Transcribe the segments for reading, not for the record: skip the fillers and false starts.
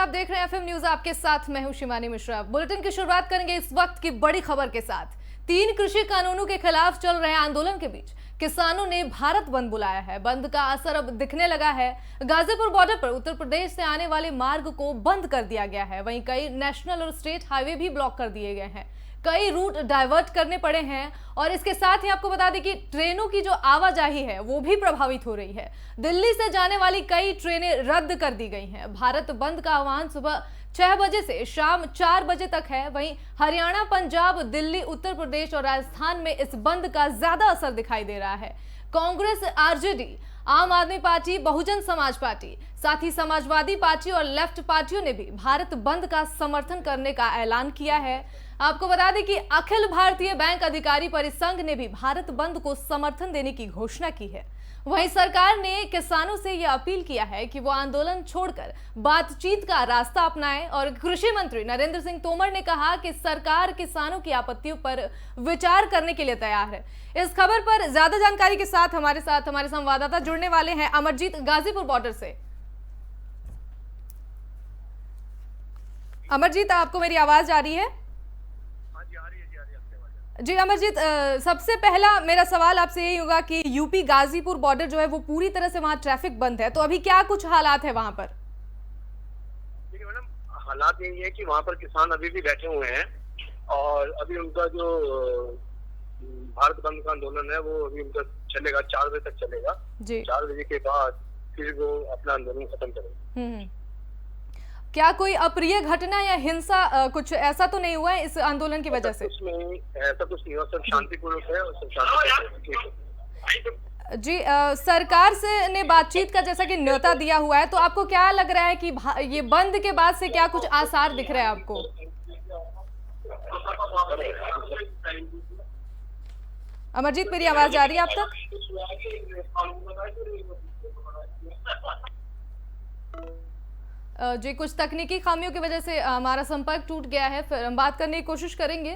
आप देख रहे हैं एफएम न्यूज, आपके साथ मैं हूं शिवानी मिश्रा। बुलेटिन की शुरुआत करेंगे इस वक्त की बड़ी खबर के साथ। 3 कृषि कानूनों के खिलाफ चल रहे आंदोलन के बीच किसानों ने भारत बंद बुलाया है। बंद का असर अब दिखने लगा है। गाजीपुर बॉर्डर पर उत्तर प्रदेश से आने वाले मार्ग को बंद कर दिया गया है। वहीं कई नेशनल और स्टेट हाईवे भी ब्लॉक कर दिए गए हैं। कई रूट डाइवर्ट करने पड़े हैं और इसके साथ ही आपको बता दें कि ट्रेनों की जो आवाजाही है वो भी प्रभावित हो रही है। दिल्ली से जाने वाली कई ट्रेनें रद्द कर दी गई हैं। भारत बंद का आह्वान सुबह 6 बजे से शाम 4 बजे तक है। वहीं हरियाणा, पंजाब, दिल्ली, उत्तर प्रदेश और राजस्थान में इस बंद का ज्यादा असर दिखाई दे रहा है। कांग्रेस, आरजेडी, आम आदमी पार्टी, बहुजन समाज पार्टी, साथ ही समाजवादी पार्टी और लेफ्ट पार्टियों ने भी भारत बंद का समर्थन करने का ऐलान किया है। आपको बता दें कि अखिल भारतीय बैंक अधिकारी परिसंघ ने भी भारत बंद को समर्थन देने की घोषणा की है। वहीं सरकार ने किसानों से यह अपील किया है कि वो आंदोलन छोड़कर बातचीत का रास्ता अपनाएं और कृषि मंत्री नरेंद्र सिंह तोमर ने कहा कि सरकार किसानों की आपत्तियों पर विचार करने के लिए तैयार है। इस खबर पर ज्यादा जानकारी के साथ हमारे संवाददाता जुड़ने वाले हैं। अमरजीत, गाजीपुर बॉर्डर से। अमरजीत, आपको मेरी आवाज आ रही है? जी अमरजीत, सबसे पहला मेरा सवाल आपसे यही होगा कि यूपी गाजीपुर बॉर्डर जो है वो पूरी तरह से वहां ट्रैफिक बंद है, तो अभी क्या कुछ हालात है वहां पर? देखिए मैडम, हालात यही है कि वहाँ पर किसान अभी भी बैठे हुए हैं और अभी उनका जो भारत बंद का आंदोलन है वो अभी उनका चलेगा, 4 बजे तक चलेगा जी। 4 बजे के बाद फिर वो अपना आंदोलन खत्म करेंगे। क्या कोई अप्रिय घटना या हिंसा कुछ ऐसा तो नहीं हुआ है इस आंदोलन की वजह से? ऐसा कुछ नहीं हुआ, सब शांतिपूर्वक है और सब शांतिपूर्वक। जी, सरकार से ने बातचीत का जैसा कि न्योता दिया हुआ है, तो आपको क्या लग रहा है कि ये बंद के बाद से क्या कुछ आसार दिख रहे हैं आपको? अमरजीत, मेरी आवाज आ रही है आप तक? जी, कुछ तकनीकी खामियों की वजह से हमारा संपर्क टूट गया है। फिर हम बात करने की कोशिश करेंगे।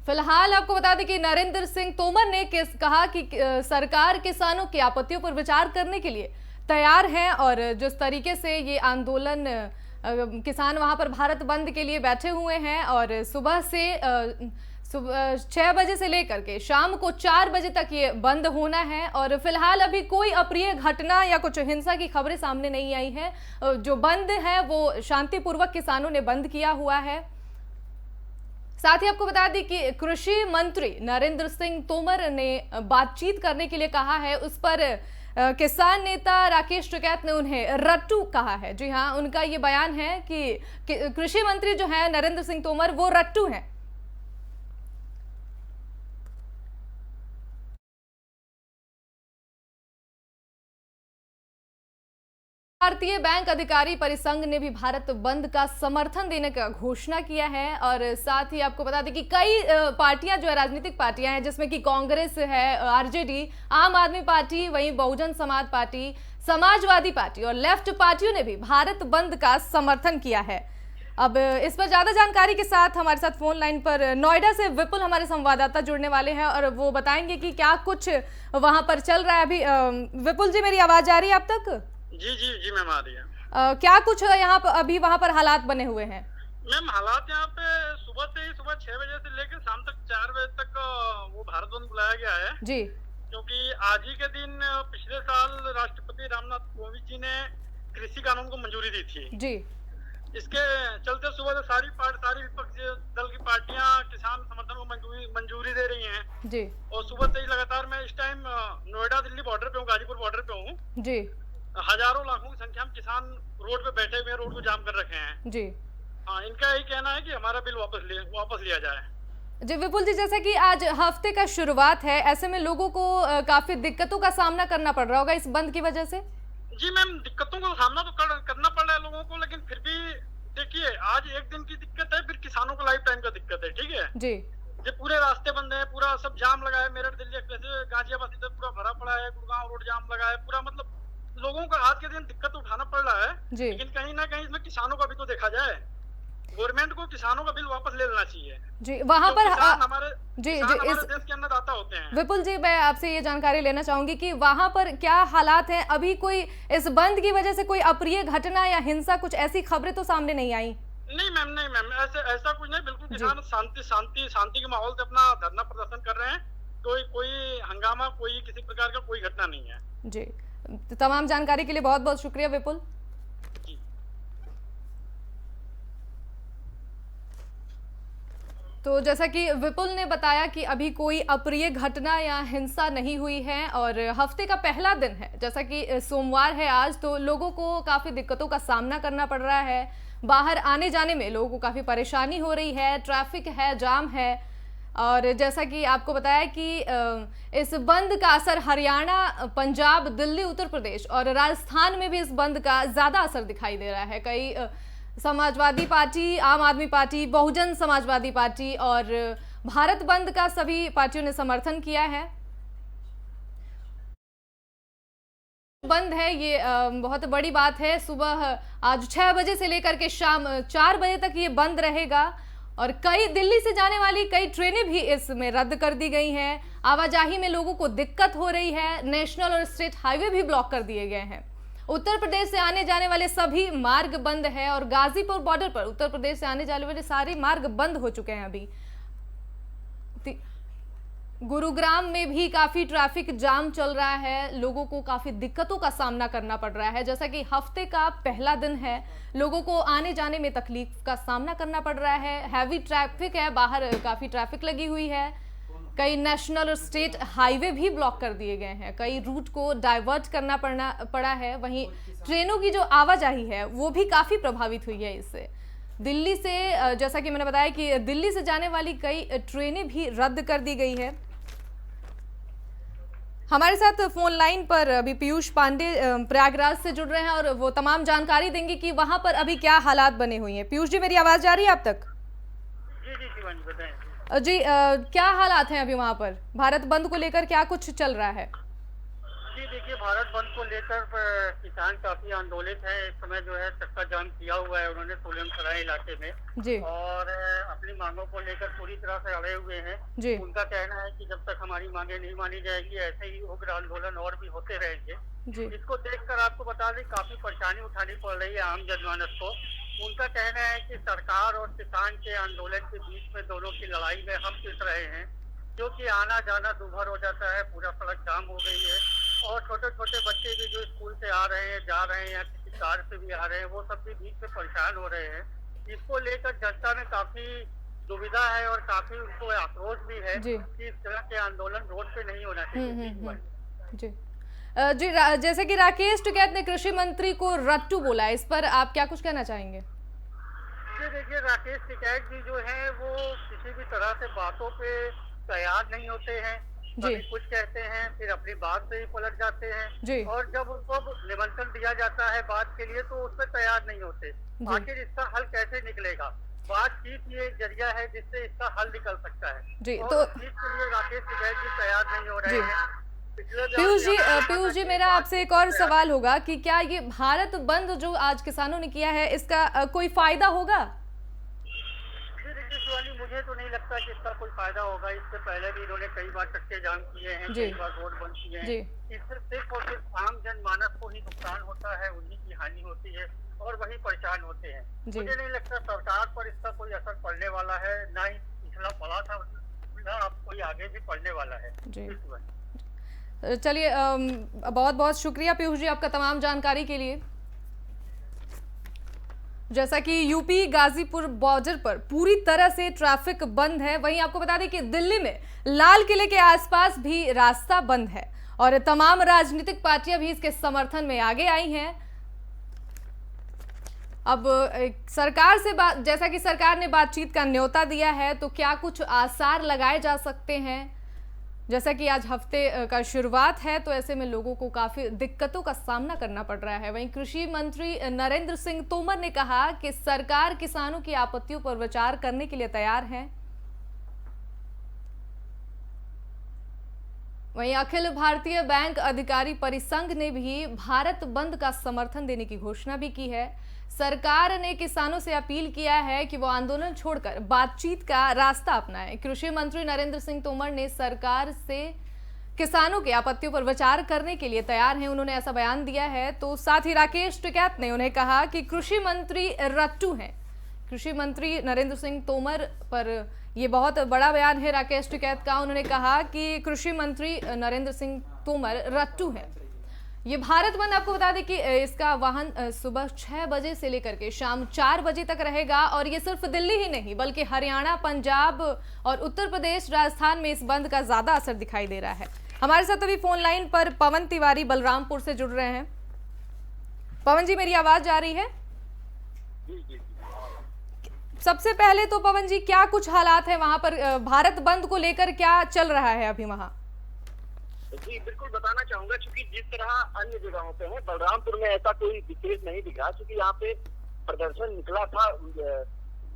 फिलहाल आपको बता दें कि नरेंद्र सिंह तोमर ने कहा कि सरकार किसानों की आपत्तियों पर विचार करने के लिए तैयार है और जिस तरीके से ये आंदोलन किसान वहां पर भारत बंद के लिए बैठे हुए हैं और सुबह 6 बजे से लेकर के शाम को 4 बजे तक ये बंद होना है और फिलहाल अभी कोई अप्रिय घटना या कुछ हिंसा की खबरें सामने नहीं आई है। जो बंद है वो शांतिपूर्वक किसानों ने बंद किया हुआ है। साथ ही आपको बता दें कि कृषि मंत्री नरेंद्र सिंह तोमर ने बातचीत करने के लिए कहा है। उस पर किसान नेता राकेश टिकैत ने उन्हें रट्टू कहा है। जी हाँ, उनका ये बयान है कि कृषि मंत्री जो है नरेंद्र सिंह तोमर वो रट्टू हैं। भारतीय बैंक अधिकारी परिसंघ ने भी भारत बंद का समर्थन देने का घोषणा किया है और साथ ही आपको बता दें कि कई पार्टियां जो है, राजनीतिक पार्टियां हैं जिसमें कि कांग्रेस है, आरजेडी, आम आदमी पार्टी, वहीं बहुजन समाज पार्टी, समाजवादी पार्टी और लेफ्ट पार्टियों ने भी भारत बंद का समर्थन किया है। अब इस पर ज्यादा जानकारी के साथ हमारे साथ फोन लाइन पर नोएडा से विपुल हमारे संवाददाता जुड़ने वाले हैं और वो बताएंगे कि क्या कुछ वहां पर चल रहा है अभी। विपुल जी, मेरी आवाज आ रही है आप तक? जी मैम, आ रही है। क्या कुछ यहाँ पर अभी वहाँ पर हालात बने हुए हैं? मैम, हालात यहाँ पे सुबह 6 बजे से लेकर शाम तक 4 बजे तक वो भारत बंद बुलाया गया है जी। क्योंकि आज ही के दिन पिछले साल राष्ट्रपति रामनाथ कोविंद जी ने कृषि कानून को मंजूरी दी थी जी। इसके चलते सुबह से सारी विपक्षी दल की पार्टियां किसान समर्थन को मंजूरी दे रही हैं जी। और सुबह से ही लगातार मैं इस टाइम नोएडा दिल्ली बॉर्डर पे हूँ, गाजीपुर बॉर्डर पे हूँ जी। हजारों लाखों की संख्या में किसान रोड पे बैठे हुए हैं, रोड को जाम कर रखे हैं जी। हाँ, इनका यही कहना है कि हमारा बिल वापस लिया जाए जी। विपुल जी, जैसे कि आज हफ्ते का शुरुआत है, ऐसे में लोगों को काफी दिक्कतों का सामना करना पड़ रहा होगा इस बंद की वजह से? जी मैम, दिक्कतों का सामना तो करना पड़ रहा है लोगों को, लेकिन फिर भी देखिए, आज एक दिन की दिक्कत है, फिर किसानों को लाइफ टाइम का दिक्कत है। ठीक है जी। ये पूरे रास्ते बंद है, पूरा सब जाम लगा है। मेरठ दिल्ली एक्सप्रेस गाजियाबाद से पूरा भरा पड़ा है, गुड़गांव रोड जाम लगा है पूरा। मतलब लोगों को आज के दिन दिक्कत उठाना पड़ रहा है जी। लेकिन कहीं ना कहीं इसमें किसानों का भी तो देखा जाए। गवर्नमेंट को किसानों का बिल वापस ले लेना चाहिए जी। वहां पर हमारे हमारे देश के अन्नदाता होते हैं। विपुल जी, मैं आपसे ये जानकारी लेना चाहूंगी कि वहां पर क्या हालात हैं अभी? कोई इस बंद की वजह से कोई अप्रिय घटना या हिंसा, कुछ ऐसी खबरें तो सामने नहीं आई? नहीं मैम, ऐसा कुछ नहीं। बिल्कुल किसान शांति के माहौल से अपना धरना प्रदर्शन कर रहे हैं। कोई हंगामा, कोई किसी प्रकार का कोई घटना नहीं है जी। तो तमाम जानकारी के लिए बहुत बहुत शुक्रिया विपुल। तो जैसा कि विपुल ने बताया कि अभी कोई अप्रिय घटना या हिंसा नहीं हुई है और हफ्ते का पहला दिन है, जैसा कि सोमवार है आज, तो लोगों को काफ़ी दिक्कतों का सामना करना पड़ रहा है। बाहर आने जाने में लोगों को काफ़ी परेशानी हो रही है, ट्रैफिक है, जाम है। और जैसा कि आपको बताया कि इस बंद का असर हरियाणा, पंजाब, दिल्ली, उत्तर प्रदेश और राजस्थान में भी इस बंद का ज़्यादा असर दिखाई दे रहा है। कई समाजवादी पार्टी, आम आदमी पार्टी, बहुजन समाजवादी पार्टी और भारत बंद का सभी पार्टियों ने समर्थन किया है। बंद है ये बहुत बड़ी बात है। सुबह आज 6 बजे से लेकर के शाम 4 बजे तक ये बंद रहेगा और कई दिल्ली से जाने वाली कई ट्रेनें भी इसमें रद्द कर दी गई हैं। आवाजाही में लोगों को दिक्कत हो रही है। नेशनल और स्टेट हाईवे भी ब्लॉक कर दिए गए हैं। उत्तर प्रदेश से आने जाने वाले सभी मार्ग बंद है और गाजीपुर बॉर्डर पर उत्तर प्रदेश से आने जाने वाले सारे मार्ग बंद हो चुके हैं। अभी गुरुग्राम में भी काफी ट्रैफिक जाम चल रहा है, लोगों को काफी दिक्कतों का सामना करना पड़ रहा है। जैसा कि हफ्ते का पहला दिन है, लोगों को आने जाने में तकलीफ का सामना करना पड़ रहा है। हैवी ट्रैफिक है, बाहर काफी ट्रैफिक लगी हुई है। कई नेशनल और स्टेट हाईवे भी ब्लॉक कर दिए गए हैं, कई रूट को डाइवर्ट करना पड़ा है। वहीं ट्रेनों की जो आवाजाही है वो भी काफी प्रभावित हुई है इससे। दिल्ली से, जैसा कि मैंने बताया कि दिल्ली से जाने वाली कई ट्रेनें भी रद्द कर दी गई है। हमारे साथ फोन लाइन पर अभी पीयूष पांडे प्रयागराज से जुड़ रहे हैं और वो तमाम जानकारी देंगे कि वहां पर अभी क्या हालात बने हुए हैं। पीयूष जी, मेरी आवाज जा रही है आप तक? जी शिवानी, बताएं जी। क्या हालात हैं अभी वहां पर? भारत बंद को लेकर क्या कुछ चल रहा है? जी देखिए, भारत बंद को लेकर किसान काफी आंदोलित है। इस समय जो है चक्का जाम किया हुआ है उन्होंने सोलम सराय इलाके में जी। और अपनी मांगों को लेकर पूरी तरह से अड़े हुए हैं जी। उनका कहना है कि जब तक हमारी मांगे नहीं मानी जाएगी ऐसे ही उग्र आंदोलन और भी होते रहेंगे जी। इसको देखकर आपको बता दें काफी परेशानी उठानी पड़ रही है आम जनमानस को। उनका कहना है कि सरकार और किसान के आंदोलन के बीच में दोनों की लड़ाई में हम पिस रहे हैं, क्योंकि आना जाना दूभर हो जाता है, पूरा सड़क जाम हो गई है और छोटे छोटे बच्चे भी जो स्कूल से आ रहे हैं, जा रहे हैं या किसी कार से भी आ रहे हैं, वो सब भी बीच में परेशान हो रहे हैं। इसको लेकर जनता में काफी दुविधा है और काफी उनको आक्रोश भी है कि इस तरह के आंदोलन रोड पे नहीं होना चाहिए। जी जी। जैसे कि राकेश टिकैत ने कृषि मंत्री को रट्टू बोला, इस पर आप क्या कुछ कहना चाहेंगे? जी देखिए, राकेश टिकैत जी जो है वो किसी भी तरह से बातों पे तैयार नहीं होते हैं। कभी कुछ कहते हैं फिर अपनी बात से ही पलट जाते हैं और जब उनको निमंत्रण दिया जाता है बात के लिए तो उसमें तैयार नहीं होते। आखिर इसका हल कैसे निकलेगा? बातचीत ये एक जरिया है जिससे इसका हल निकल सकता है जी। तो इसके लिए राकेश टिकैत जी तैयार नहीं हो रहे हैं। पीयूष जी, मेरा आपसे एक और सवाल होगा कि क्या ये भारत बंद जो आज किसानों ने किया है इसका कोई फायदा होगा? मुझे तो नहीं लगता कि इसका कोई फायदा होगा। इससे पहले भी इन्होंने कई बार चक्के जाम किए हैं, कई बार रोड बंद किए हैं। इससे सिर्फ और सिर्फ आम जनमानस को ही नुकसान होता है, उन्हीं की हानि होती है और वही परेशान होते हैं। मुझे नहीं लगता सरकार पर इसका कोई असर पड़ने वाला है, ना ही पिछला पड़ा था ना अब कोई आगे भी पड़ने वाला है। चलिए, बहुत बहुत शुक्रिया पीयूष जी आपका तमाम जानकारी के लिए। जैसा कि यूपी गाजीपुर बॉर्डर पर पूरी तरह से ट्रैफिक बंद है, वहीं आपको बता दें कि दिल्ली में लाल किले के आसपास भी रास्ता बंद है और तमाम राजनीतिक पार्टियां भी इसके समर्थन में आगे आई हैं। अब सरकार से जैसा कि सरकार ने बातचीत का न्योता दिया है, तो क्या कुछ आसार लगाए जा सकते हैं? जैसा कि आज हफ्ते का शुरुआत है तो ऐसे में लोगों को काफ़ी दिक्कतों का सामना करना पड़ रहा है। वहीं कृषि मंत्री नरेंद्र सिंह तोमर ने कहा कि सरकार किसानों की आपत्तियों पर विचार करने के लिए तैयार है। वहीं अखिल भारतीय बैंक अधिकारी परिसंघ ने भी भारत बंद का समर्थन देने की घोषणा भी की है। सरकार ने किसानों से अपील किया है कि वो आंदोलन छोड़कर बातचीत का रास्ता अपनाएं। कृषि मंत्री नरेंद्र सिंह तोमर ने सरकार से किसानों के आपत्तियों पर विचार करने के लिए तैयार हैं, उन्होंने ऐसा बयान दिया है। तो साथ ही राकेश टिकैत ने उन्हें कहा कि कृषि मंत्री रट्टू हैं। कृषि मंत्री नरेंद्र सिंह तोमर पर ये बहुत बड़ा बयान है राकेश टिकैत का। उन्होंने कहा कि कृषि मंत्री नरेंद्र सिंह तोमर रट्टू हैं। ये भारत बंद, आपको बता दें कि इसका वाहन सुबह 6 बजे से लेकर के शाम 4 बजे तक रहेगा और ये सिर्फ दिल्ली ही नहीं बल्कि हरियाणा, पंजाब और उत्तर प्रदेश, राजस्थान में इस बंद का ज्यादा असर दिखाई दे रहा है। हमारे साथ अभी फोन लाइन पर पवन तिवारी बलरामपुर से जुड़ रहे हैं। पवन जी, मेरी आवाज आ रही है? जी। सबसे पहले तो पवन जी, क्या कुछ हालात है वहां पर, भारत बंद को लेकर क्या चल रहा है अभी वहां? जी बिल्कुल बताना चाहूंगा, क्योंकि जिस तरह अन्य जगहों पे है, बलरामपुर में ऐसा कोई विशेष नहीं दिखा, क्योंकि यहाँ पे प्रदर्शन निकला था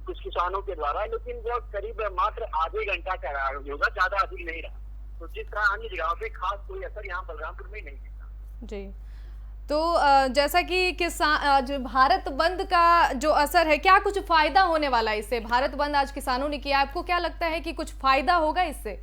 कुछ किसानों के द्वारा, लेकिन वो करीब मात्र आधे घंटा का रहा होगा, ज्यादा अधिक नहीं रहा। तो जिस तरह अन्य जगहों पे खास कोई असर यहाँ बलरामपुर में नहीं दिखा। जी, तो जैसा कि किसान जो भारत बंद का जो असर है, क्या कुछ फायदा होने वाला है इससे? भारत बंद आज किसानों ने किया, आपको क्या लगता है कि कुछ फायदा होगा इससे?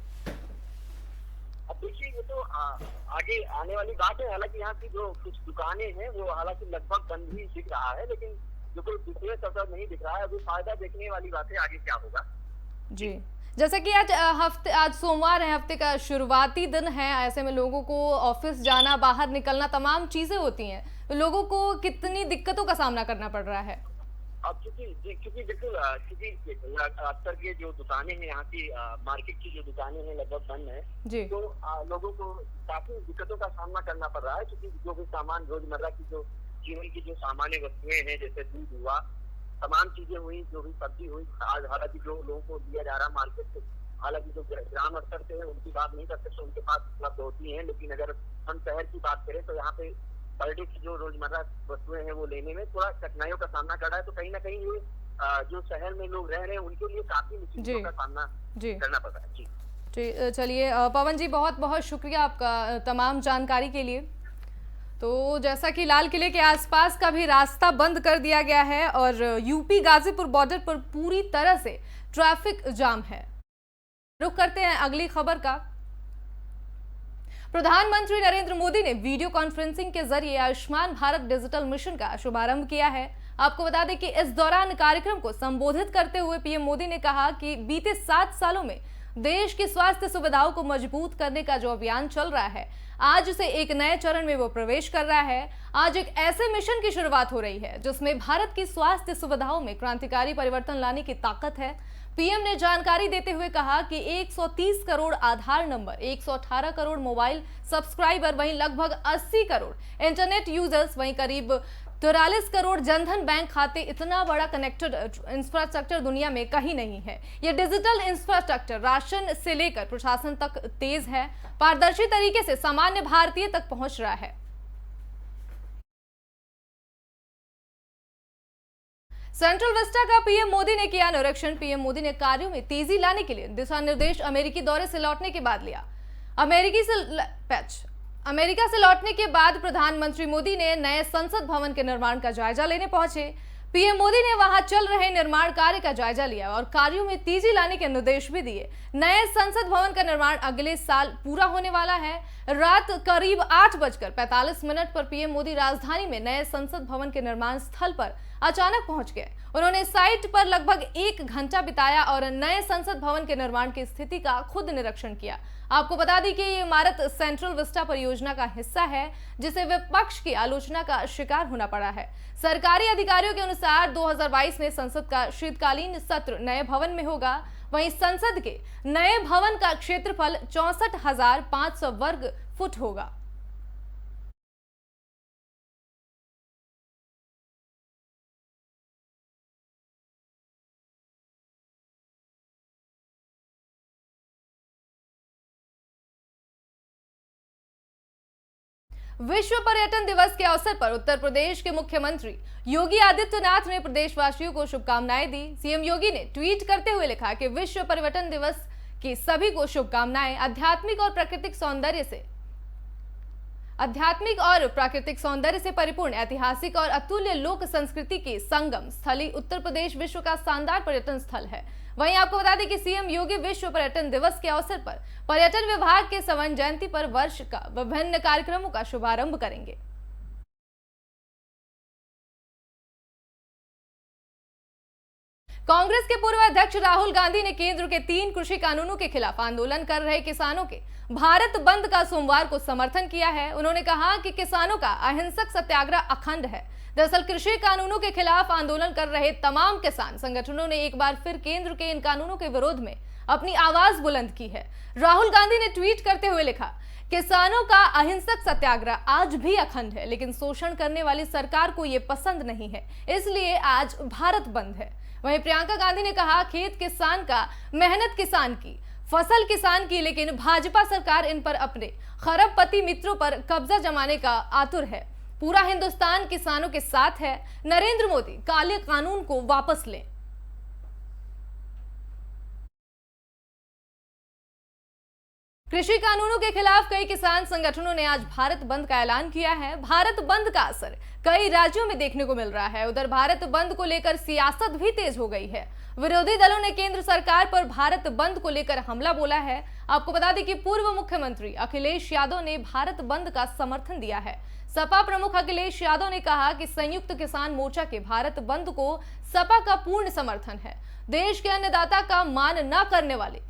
अब देखिए, ये तो आगे आने वाली बात है। हालांकि यहाँ की जो कुछ दुकानें हैं वो हालांकि लगभग बंद ही दिख रहा है, लेकिन जो कोई विशेष असर नहीं दिख रहा है। अभी फायदा देखने वाली बात है, आगे क्या होगा। जी, जैसा कि आज सोमवार है, हफ्ते का शुरुआती दिन है, ऐसे में लोगों को ऑफिस जाना, बाहर निकलना, तमाम चीजें होती हैं, तो लोगों को कितनी दिक्कतों का सामना करना पड़ रहा है? अब क्योंकि बिल्कुल अक्सर के जो दुकानें हैं, यहाँ की मार्केट की जो दुकानें हैं लगभग बंद है जी। तो लोगों को काफी दिक्कतों का सामना करना पड़ रहा है, क्योंकि जो भी सामान रोजमर्रा की जो जीवन की जो सामान्य वस्तुएं हैं, जैसे दूध हुआ, तमाम चीजें हुई, जो भी सब्जी हुई, आज हालांकि जो लोगों को दिया जा रहा है मार्केट से, हालांकि जो ग्राम स्तर से है उनकी बात नहीं कर सकते, उनके पास उपलब्ध होती है। लेकिन अगर हम शहर की बात करें तो यहाँ पे पर डे की जो रोजमर्रा वस्तुएं हैं वो लेने में थोड़ा कठिनाइयों का सामना कर रहा है। तो कहीं ना कहीं ये जो शहर में लोग रह रहे हैं उनके लिए काफी मुश्किलों का सामना करना पड़ रहा है। जी, चलिए पवन जी, बहुत बहुत शुक्रिया आपका तमाम जानकारी के लिए। तो जैसा कि लाल किले के आसपास का भी रास्ता बंद कर दिया गया है और यूपी गाजीपुर बॉर्डर पर पूरी तरह से ट्रैफिक जाम है। रुख करते हैं अगली खबर का। प्रधानमंत्री नरेंद्र मोदी ने वीडियो कॉन्फ्रेंसिंग के जरिए आयुष्मान भारत डिजिटल मिशन का शुभारंभ किया है। आपको बता दें कि इस दौरान कार्यक्रम को संबोधित करते हुए पीएम मोदी ने कहा कि बीते 7 सालों में देश की स्वास्थ्य सुविधाओं को मजबूत करने का जो अभियान चल रहा है, आज से एक नए चरण में वो प्रवेश कर रहा है। आज एक ऐसे मिशन की शुरुआत हो रही है जिसमें भारत की स्वास्थ्य सुविधाओं में क्रांतिकारी परिवर्तन लाने की ताकत है। पीएम ने जानकारी देते हुए कहा कि 130 करोड़ आधार नंबर, 118 करोड़ मोबाइल सब्सक्राइबर, वहीं लगभग 80 करोड़ इंटरनेट यूजर्स, वहीं करीब 43 करोड़ जनधन बैंक खाते, इतना बड़ा कनेक्टेड इंफ्रास्ट्रक्चर दुनिया में कहीं नहीं है। यह डिजिटल इंफ्रास्ट्रक्चर राशन से लेकर प्रशासन तक तेज है, पारदर्शी तरीके से सामान्य भारतीय तक पहुंच रहा है। सेंट्रल विस्टा का पीएम मोदी ने किया निरीक्षण। पीएम मोदी ने कार्यों में तेजी लाने के लिए दिशा निर्देश अमेरिकी दौरे से लौटने के बाद लिया। अमेरिका से लौटने के बाद प्रधानमंत्री मोदी ने नए संसद भवन के निर्माण का जायजा लेने पहुंचे। पीएम मोदी ने वहां चल रहे निर्माण कार्य का जायजा लिया और कार्यों में तेजी लाने के निर्देश भी दिए। नए संसद भवन का निर्माण अगले साल पूरा होने वाला है। रात करीब 8:45 पर पीएम मोदी राजधानी में नए संसद भवन के निर्माण स्थल पर अचानक पहुंच गए। उन्होंने साइट पर लगभग 1 घंटा बिताया और नए संसद भवन के निर्माण की स्थिति का खुद निरीक्षण किया। आपको बता दें कि ये इमारत सेंट्रल विस्टा परियोजना का हिस्सा है, जिसे विपक्ष की आलोचना का शिकार होना पड़ा है। सरकारी अधिकारियों के अनुसार 2022 में संसद का शीतकालीन सत्र नए भवन में होगा। वहीं संसद के नए भवन का क्षेत्रफल 64,500 वर्ग फुट होगा। विश्व पर्यटन दिवस के अवसर पर उत्तर प्रदेश के मुख्यमंत्री योगी आदित्यनाथ ने प्रदेशवासियों को शुभकामनाएं दी। सीएम योगी ने ट्वीट करते हुए लिखा कि विश्व पर्यटन दिवस कि सभी को शुभकामनाएं। आध्यात्मिक और प्राकृतिक सौंदर्य से परिपूर्ण ऐतिहासिक और अतुल्य लोक संस्कृति की संगम स्थली उत्तर प्रदेश विश्व का शानदार पर्यटन स्थल है। वहीं आपको बता दें कि सीएम योगी विश्व पर्यटन दिवस के अवसर पर पर्यटन विभाग के स्वर्ण जयंती पर वर्ष का विभिन्न कार्यक्रमों का शुभारंभ करेंगे। कांग्रेस के पूर्व अध्यक्ष राहुल गांधी ने केंद्र के 3 कृषि कानूनों के खिलाफ आंदोलन कर रहे किसानों के भारत बंद का सोमवार को समर्थन किया है। उन्होंने कहा कि किसानों का अहिंसक सत्याग्रह अखंड है। दरअसल कृषि कानूनों के खिलाफ आंदोलन कर रहे तमाम किसान संगठनों ने एक बार फिर केंद्र के इन कानूनों के विरोध में अपनी आवाज बुलंद की है। राहुल गांधी ने ट्वीट करते हुए लिखा, किसानों का अहिंसक सत्याग्रह आज भी अखंड है, लेकिन शोषण करने वाली सरकार को ये पसंद नहीं है, इसलिए आज भारत बंद है। वहीं प्रियंका गांधी ने कहा, खेत किसान का, मेहनत किसान की, फसल किसान की, लेकिन भाजपा सरकार इन पर अपने खरबपति मित्रों पर कब्जा जमाने का आतुर है। पूरा हिंदुस्तान किसानों के साथ है। नरेंद्र मोदी काले कानून को वापस लें। कृषि कानूनों के खिलाफ कई किसान संगठनों ने आज भारत बंद का ऐलान किया है। भारत बंद का असर कई राज्यों में देखने को मिल रहा है। उधर भारत बंद को लेकर सियासत भी तेज हो गई है। विरोधी दलों ने केंद्र सरकार पर भारत बंद को लेकर हमला बोला है। आपको बता दें कि पूर्व मुख्यमंत्री अखिलेश यादव ने भारत बंद का समर्थन दिया है। सपा प्रमुख अखिलेश यादव ने कहा कि संयुक्त किसान मोर्चा के भारत बंद को सपा का पूर्ण समर्थन है। देश के अन्नदाता का मान न करने वाले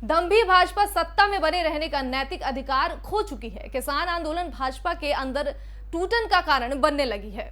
दम्भी भाजपा सत्ता में बने रहने का नैतिक अधिकार खो चुकी है। किसान आंदोलन भाजपा के अंदर टूटन का कारण बनने लगी है।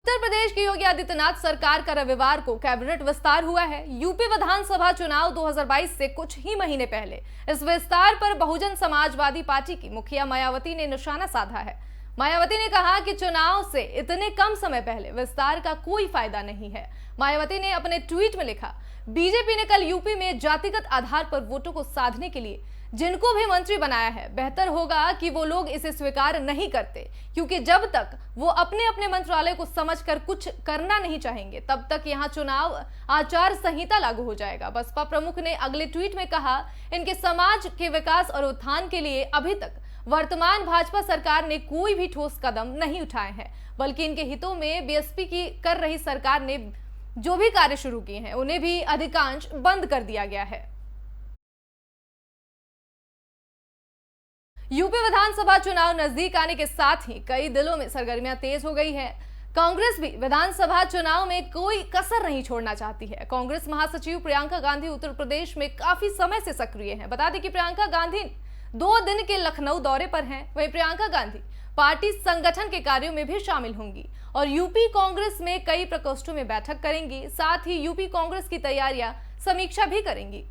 उत्तर प्रदेश की योगी आदित्यनाथ सरकार का रविवार को कैबिनेट विस्तार हुआ है। यूपी विधानसभा चुनाव 2022 से कुछ ही महीने पहले इस विस्तार पर बहुजन समाजवादी पार्टी की मुखिया मायावती ने निशाना साधा है। मायावती ने कहा कि चुनाव से इतने कम समय पहले विस्तार का कोई फायदा नहीं है। मायावती ने अपने ट्वीट में लिखा, बीजेपी ने कल यूपी में जातिगत आधार पर वोटों को साधने के लिए जिनको भी मंत्री बनाया है, बेहतर होगा कि वो लोग इसे स्वीकार नहीं करते, क्योंकि जब तक वो अपने अपने मंत्रालय को समझकर कुछ करना नहीं चाहेंगे, तब तक यहाँ चुनाव आचार संहिता लागू हो जाएगा। बसपा प्रमुख ने अगले ट्वीट में कहा, इनके समाज के विकास और उत्थान के लिए अभी तक वर्तमान भाजपा सरकार ने कोई भी ठोस कदम नहीं उठाए हैं, बल्कि इनके हितों में बीएसपी की कर रही सरकार ने जो भी कार्य शुरू किए हैं उन्हें भी अधिकांश बंद कर दिया गया है। यूपी विधानसभा चुनाव नजदीक आने के साथ ही कई जिलों में सरगर्मियां तेज हो गई है। कांग्रेस भी विधानसभा चुनाव में कोई कसर नहीं छोड़ना चाहती है। कांग्रेस महासचिव प्रियंका गांधी उत्तर प्रदेश में काफी समय से सक्रिय हैं। बता दें कि प्रियंका गांधी 2 दिन के लखनऊ दौरे पर हैं। वहीं प्रियंका गांधी पार्टी संगठन के कार्यों में भी शामिल होंगी और यूपी कांग्रेस में कई प्रकोष्ठों में बैठक करेंगी। साथ ही यूपी कांग्रेस की तैयारियां समीक्षा भी करेंगी।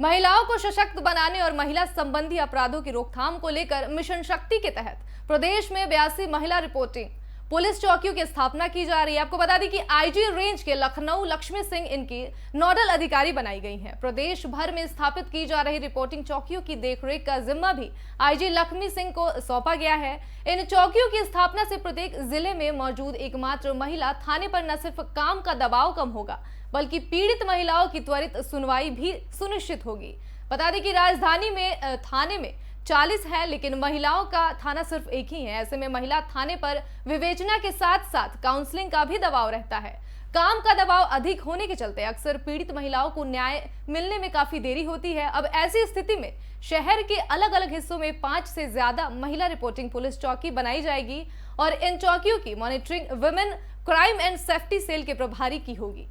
महिलाओं को सशक्त बनाने और महिला संबंधी अपराधों की रोकथाम को लेकर मिशन शक्ति के तहत प्रदेश में 82 महिला रिपोर्टिंग पुलिस चौकियों की स्थापना की जा रही है। आपको बता दें कि आईजी रेंज के लखनऊ लक्ष्मी सिंह इनकी नोडल अधिकारी बनाई गई हैं। प्रदेश भर में स्थापित की जा रही रिपोर्टिंग चौकियों की देखरेख का जिम्मा भी आईजी लक्ष्मी सिंह को सौंपा गया है। इन चौकियों की स्थापना से प्रत्येक जिले में मौजूद एकमात्र महिला थाने पर न सिर्फ काम का दबाव कम होगा, बल्कि पीड़ित महिलाओं की त्वरित सुनवाई भी सुनिश्चित होगी। बता दें कि राजधानी में थाने में 40 है, लेकिन महिलाओं का थाना सिर्फ एक ही है। ऐसे में महिला थाने पर विवेचना के साथ साथ काउंसलिंग का भी दबाव रहता है। काम का दबाव अधिक होने के चलते अक्सर पीड़ित महिलाओं को न्याय मिलने में काफी देरी होती है। अब ऐसी स्थिति में शहर के अलग अलग हिस्सों में 5 से ज्यादा महिला रिपोर्टिंग पुलिस चौकी बनाई जाएगी और इन चौकियों की monitoring women crime and safety cell के प्रभारी की होगी।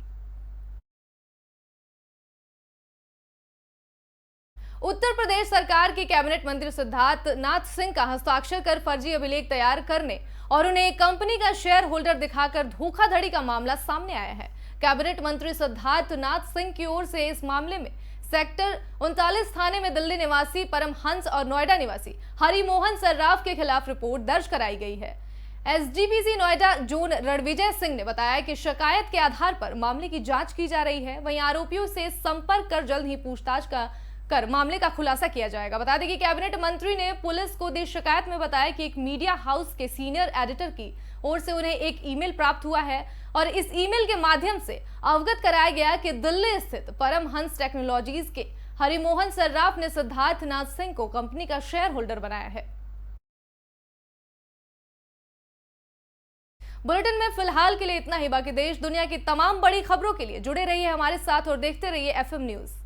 उत्तर प्रदेश सरकार के कैबिनेट मंत्री सिद्धार्थ नाथ सिंह का हस्ताक्षर कर फर्जी अभिलेख तैयार करने और उन्हें एक कंपनी का शेयर होल्डर दिखाकर धोखाधड़ी का मामला सामने आया है। कैबिनेट मंत्री सिद्धार्थ नाथ सिंह की ओर से इस मामले में सेक्टर 39 थाने में दिल्ली निवासी परमहंस और नोएडा निवासी हरिमोहन सर्राफ के खिलाफ रिपोर्ट दर्ज कराई गई है। एसडीपीसी नोएडा जोन रणविजय सिंह ने बताया कि शिकायत के आधार पर मामले की जांच की जा रही है। वहीं आरोपियों से संपर्क कर जल्द ही पूछताछ का कर मामले का खुलासा किया जाएगा। बता दें कि कैबिनेट मंत्री ने पुलिस को दी शिकायत में बताया कि एक मीडिया हाउस के सीनियर एडिटर की ओर से उन्हें एक ईमेल प्राप्त हुआ है और इस ईमेल के माध्यम से अवगत कराया गया कि दिल्ली स्थित परमहंस टेक्नोलॉजीज के हरिमोहन सर्राफ ने सिद्धार्थ नाथ सिंह को कंपनी का शेयर होल्डर बनाया है। बुलेटिन में फिलहाल के लिए इतना ही। बाकी देश दुनिया की तमाम बड़ी खबरों के लिए जुड़े रहिए हमारे साथ और देखते रहिए FM न्यूज।